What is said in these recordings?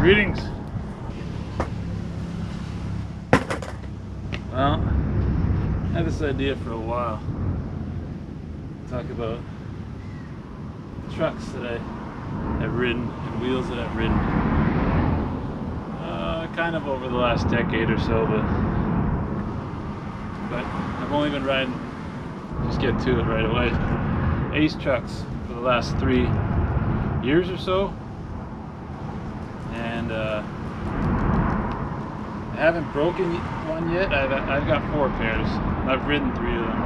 Greetings. Well, I had this idea for a while. Talk about trucks that I have ridden and wheels that I've ridden. Kind of over the last decade or so, but I've only been riding, just get to it right away, Ace trucks for the last 3 years or so. And I haven't broken one yet. I've got 4 pairs. I've ridden 3 of them.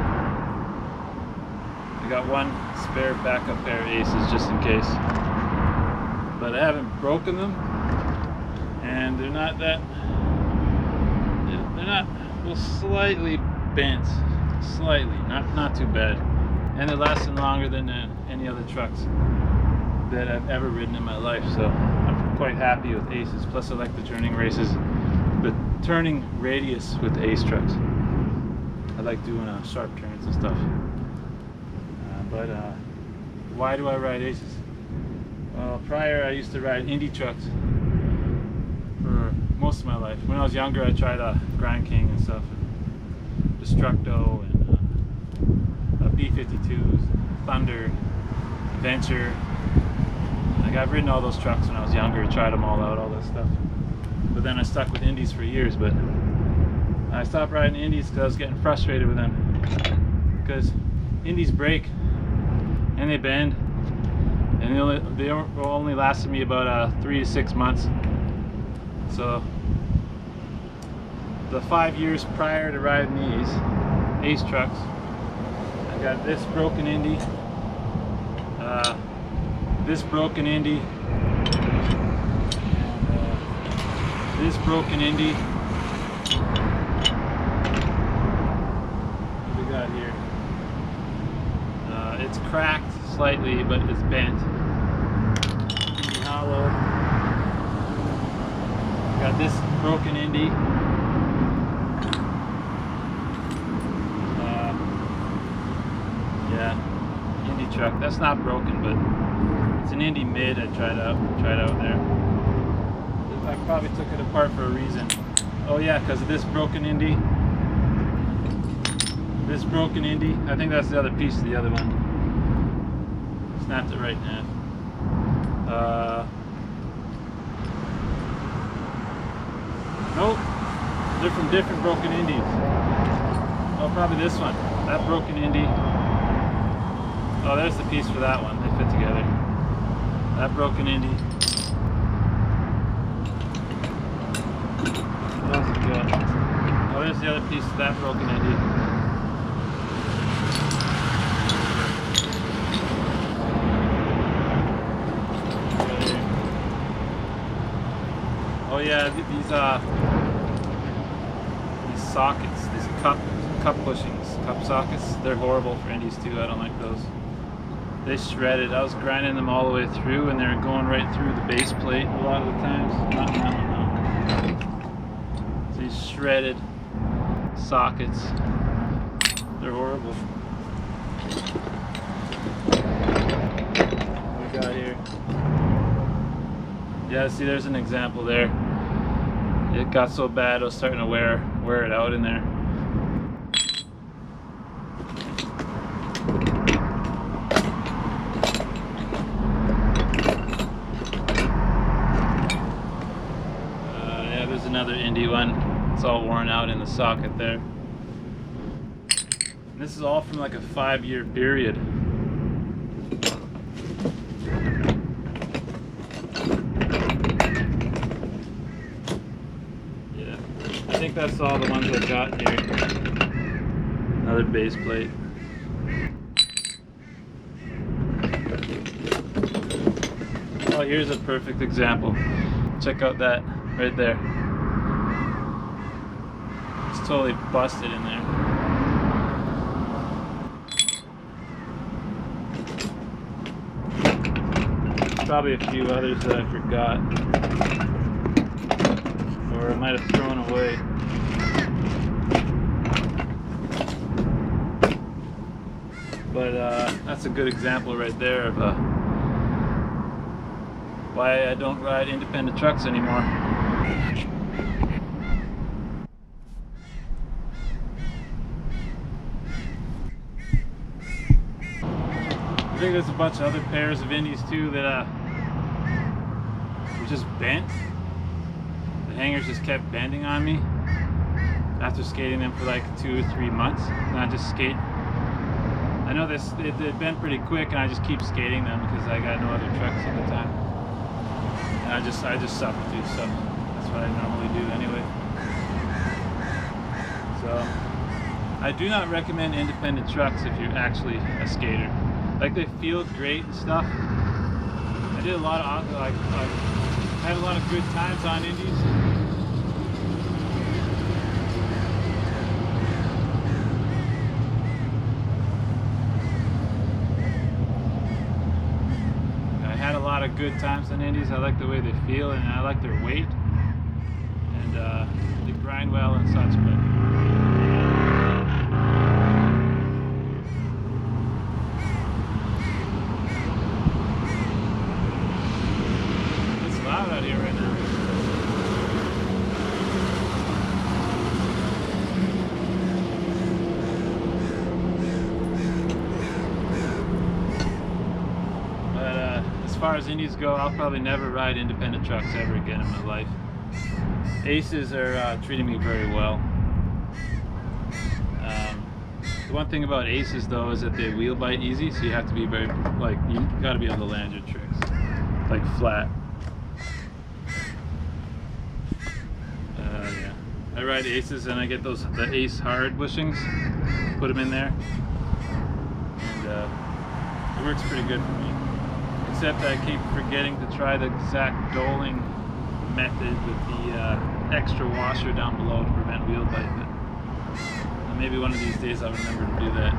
I got one spare backup pair of Aces just in case, but I haven't broken them, and they're not well, slightly bent, slightly, not too bad, and they're lasting longer than any other trucks that I've ever ridden in my life. So I'm quite happy with Aces. Plus I like the turning radius with the Ace trucks. I like doing sharp turns and stuff. But why do I ride Aces? Well, prior I used to ride Indy trucks for most of my life. When I was younger, I tried Grind King and stuff, Destructo and B-52s, Thunder, Adventure. Like, I've ridden all those trucks when I was younger, tried them all out, all that stuff. But then I stuck with Indies for years. But I stopped riding Indies because I was getting frustrated with them. Because Indies break and they bend, and they only lasted me about 3 to 6 months. So the 5 years prior to riding these Ace trucks, I got this broken Indy, this broken Indy, this broken Indy. What do we got here? It's cracked slightly, but it's bent. Hollow. Got this broken Indy. Yeah, Indy truck. That's not broken, but it's an Indy mid. I tried out there. I probably took it apart for a reason. Oh yeah, because of this broken Indy. This broken Indy. I think that's the other piece of the other one. Snapped it right in half. Nope, they're from different broken Indies. Oh, probably this one. That broken Indy. Oh, there's the piece for that one. They fit together. That broken Indy. What else we got? Oh, there's the other piece of that broken Indy. Oh yeah, these sockets, these cup bushings, cup sockets, they're horrible for Indies too. I don't like those. They shredded. I was grinding them all the way through, and they're going right through the base plate a lot of the times. So these shredded sockets, they're horrible. What we got here? Yeah, see, there's an example there. It got so bad, I was starting to wear it out in there. Yeah, there's another Indy one. It's all worn out in the socket there. And this is all from like a 5-year period. I think that's all the ones I got here. Another base plate. Oh, here's a perfect example. Check out that right there. It's totally busted in there. Probably a few others that I forgot, or I might have thrown away. But that's a good example right there of why I don't ride independent trucks anymore. I think there's a bunch of other pairs of Indies too that were just bent. The hangers just kept bending on me after skating them for like 2 or 3 months, and I just skate. I know they'd been pretty quick, and I just keep skating them because I got no other trucks at the time. And I just substitute stuff. That's what I normally do anyway. So I do not recommend independent trucks if you're actually a skater. Like, they feel great and stuff. I did a lot of I had a lot of good times on Indies. Good times on Indies. I like the way they feel, and I like their weight, and they grind well and such. But it's loud out here right now. As far as Indies go, I'll probably never ride independent trucks ever again in my life. Aces are treating me very well. The one thing about Aces though is that they wheel bite easy, so you have to be very, like, you got to be able to land your tricks like flat. Yeah, I ride Aces and I get the Ace hard bushings, put them in there, and it works pretty good for me. Except I keep forgetting to try the Zach Doling method with the extra washer down below to prevent wheel bite. But maybe one of these days I'll remember to do that.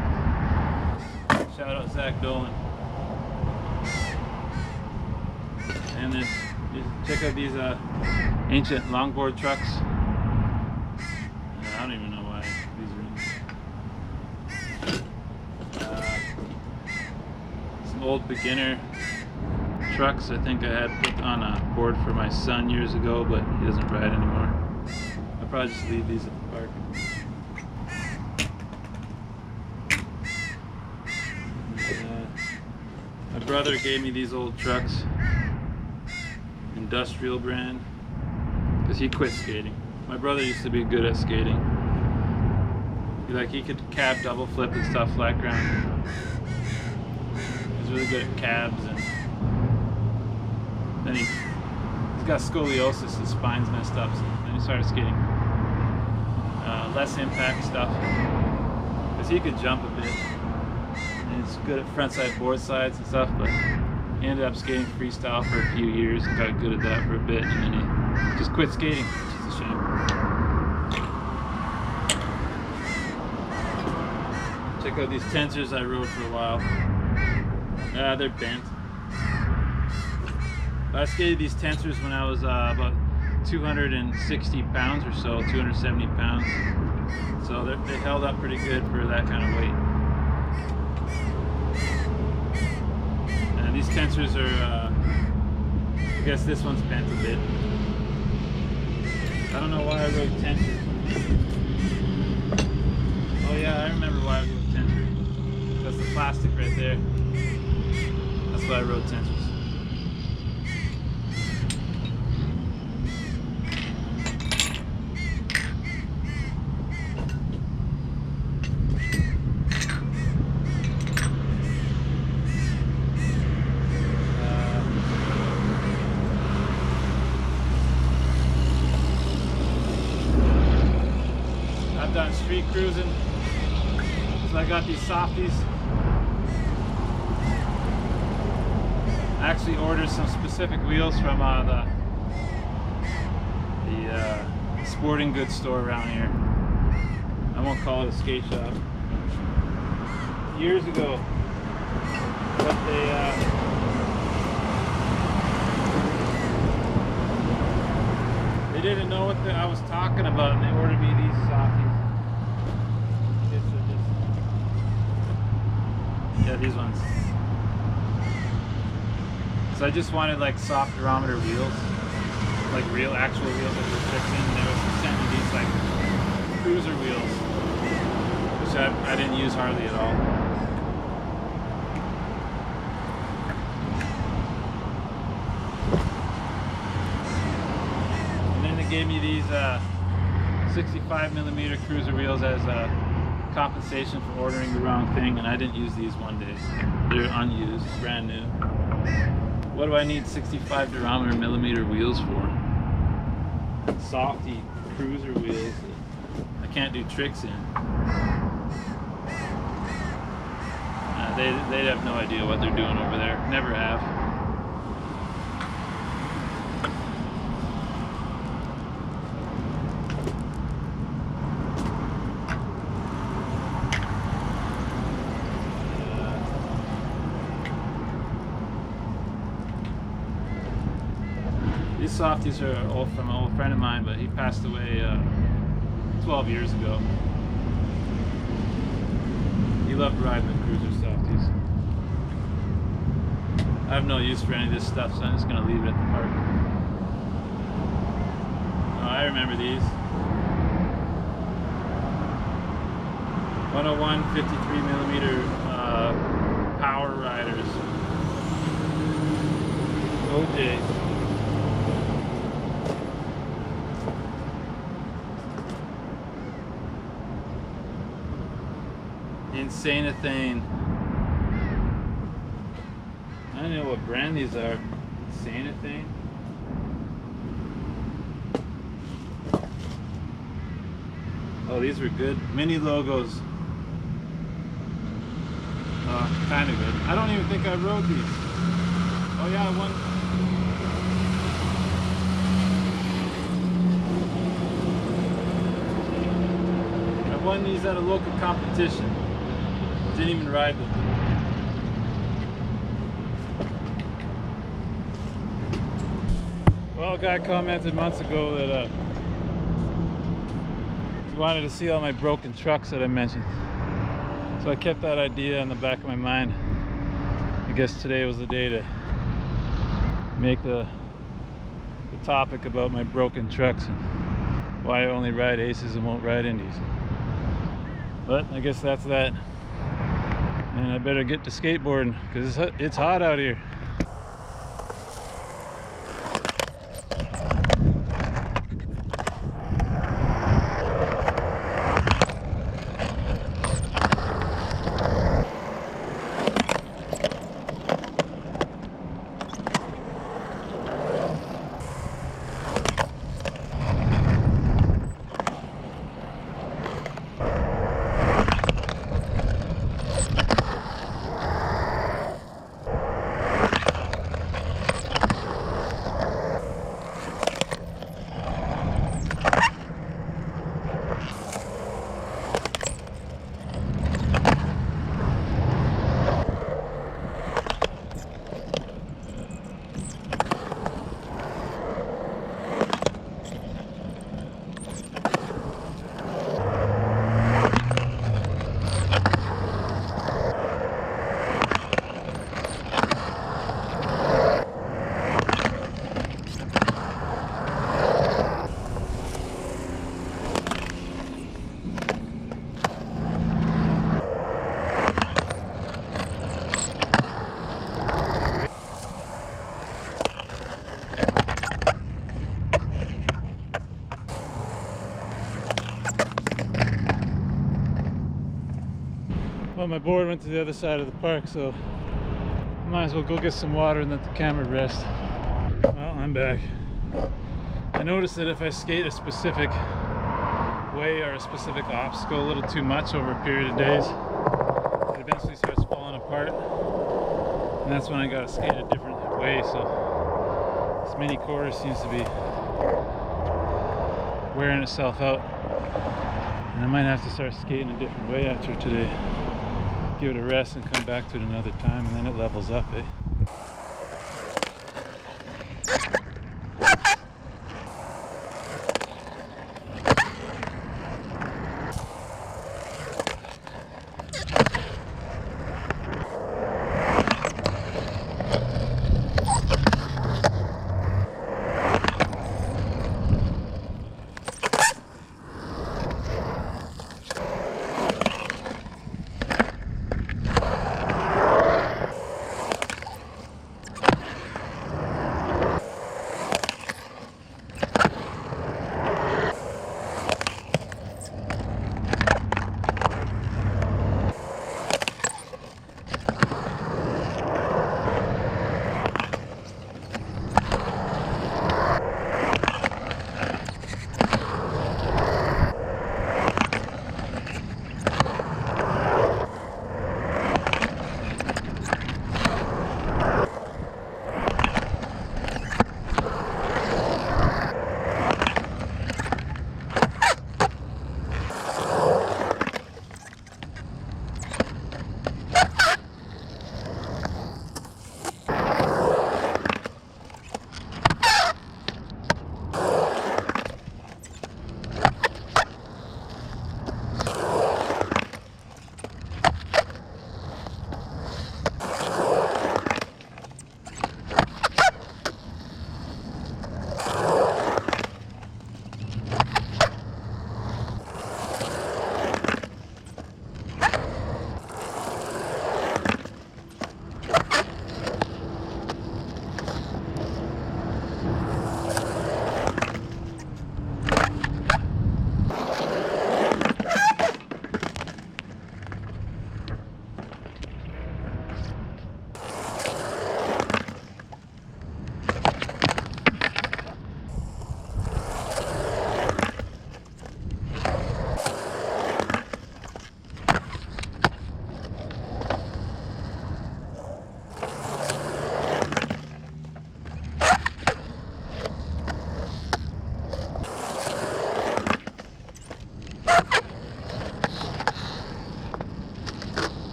Shout out Zach Doling. And then check out these ancient longboard trucks. I don't even know why these are in. Some old beginner trucks I think I had put on a board for my son years ago, but he doesn't ride anymore. I'll probably just leave these at the park. My brother gave me these old trucks, industrial brand, because he quit skating. My brother used to be good at skating. He could cab double flip and stuff flat ground. He's really good at cabs, and then he's got scoliosis, his spine's messed up, so then he started skating less impact stuff, because he could jump a bit, and he's good at frontside board sides and stuff, but he ended up skating freestyle for a few years and got good at that for a bit, and then he just quit skating, which is a shame. Check out these tensors I rode for a while. They're bent. I skated these tensors when I was about 260 pounds or so, 270 pounds. So they held up pretty good for that kind of weight. And these tensors are, I guess this one's bent a bit. I don't know why I rode tensors. Oh yeah, I remember why I rode tensors. That's the plastic right there. That's why I rode tensors. I've done street cruising, so I got these softies. I actually ordered some specific wheels from the sporting goods store around here. I won't call it a skate shop. Years ago, but they didn't know what I was talking about, and they ordered me these softies. Yeah, these ones. So I just wanted like soft durometer wheels, like real actual wheels that were fixing. And they were sent me these like cruiser wheels, which I didn't use hardly at all. And then they gave me these 65mm cruiser wheels as compensation for ordering the wrong thing, and I didn't use these one day. They're unused, brand new. What do I need 65 durometer wheels for? Softy cruiser wheels that I can't do tricks in. They have no idea what they're doing over there. Never have. These softies are from an old friend of mine, but he passed away 12 years ago. He loved riding the cruiser softies. I have no use for any of this stuff, so I'm just going to leave it at the park. Oh, I remember these. 101 53mm power riders. OJ. Insane thing. I don't know what brand these are. Insane thing. Oh, these were good. Mini logos. Kind of good. I don't even think I rode these. Oh yeah, I won these at a local competition. Didn't even ride them. Well, a guy commented months ago that he wanted to see all my broken trucks that I mentioned. So I kept that idea in the back of my mind. I guess today was the day to make the topic about my broken trucks and why I only ride aces and won't ride indies. But I guess that's that. And I better get to skateboarding because it's hot out here. Well, my board went to the other side of the park, so might as well go get some water and let the camera rest. Well, I'm back. I noticed that if I skate a specific way or a specific obstacle a little too much over a period of days, it eventually starts falling apart, and that's when I gotta skate a different way. So this mini course seems to be wearing itself out, and I might have to start skating a different way after today. Give it a rest and come back to it another time, and then it levels up, eh?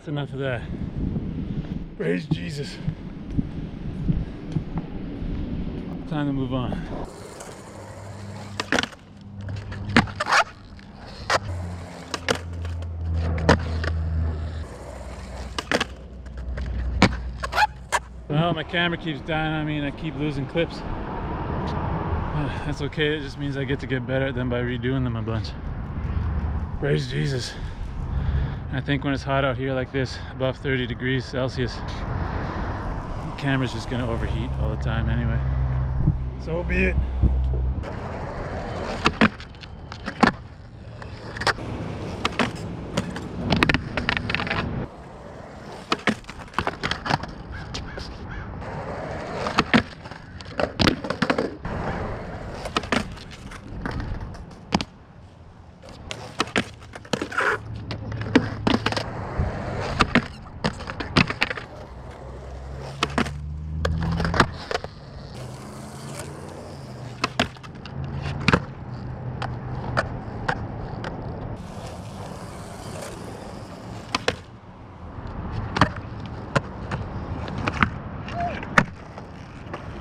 enough of that. Praise Jesus. Time to move on. Well, my camera keeps dying on me and I keep losing clips. That's okay, it just means I get to get better at them by redoing them a bunch. Praise Jesus. I think when it's hot out here like this, above 30 degrees Celsius, the camera's just gonna overheat all the time anyway. So be it.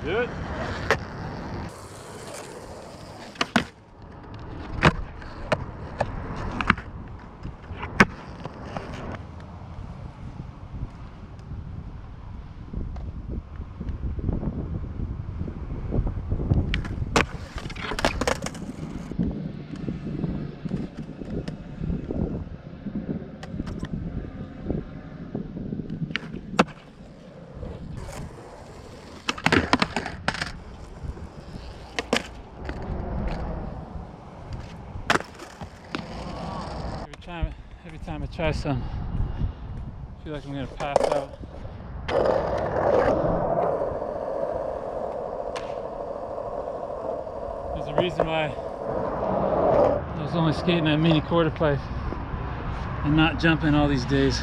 Good. Every time I try some, I feel like I'm gonna pass out. There's a reason why I was only skating that mini quarter pipe and not jumping all these days.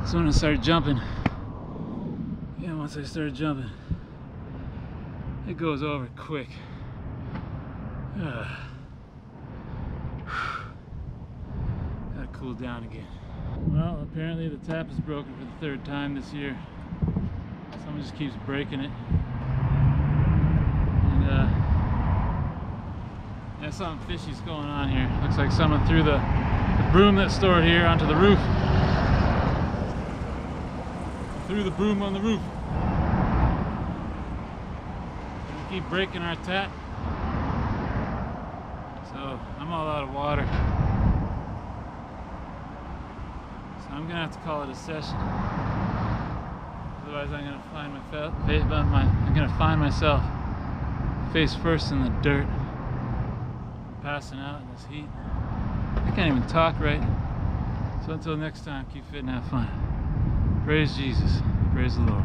So when I started jumping, once I started jumping, it goes over quick. Cool down again. Well, apparently the tap is broken for the third time this year. Someone just keeps breaking it. And yeah, something fishy's going on here. Looks like someone threw the broom that's stored here onto the roof. Threw the broom on the roof. And we keep breaking our tap. So I'm all out of water. I'm gonna have to call it a session. Otherwise, I'm gonna find myself face first in the dirt, passing out in this heat. I can't even talk right. So until next time, keep fit and have fun. Praise Jesus. Praise the Lord.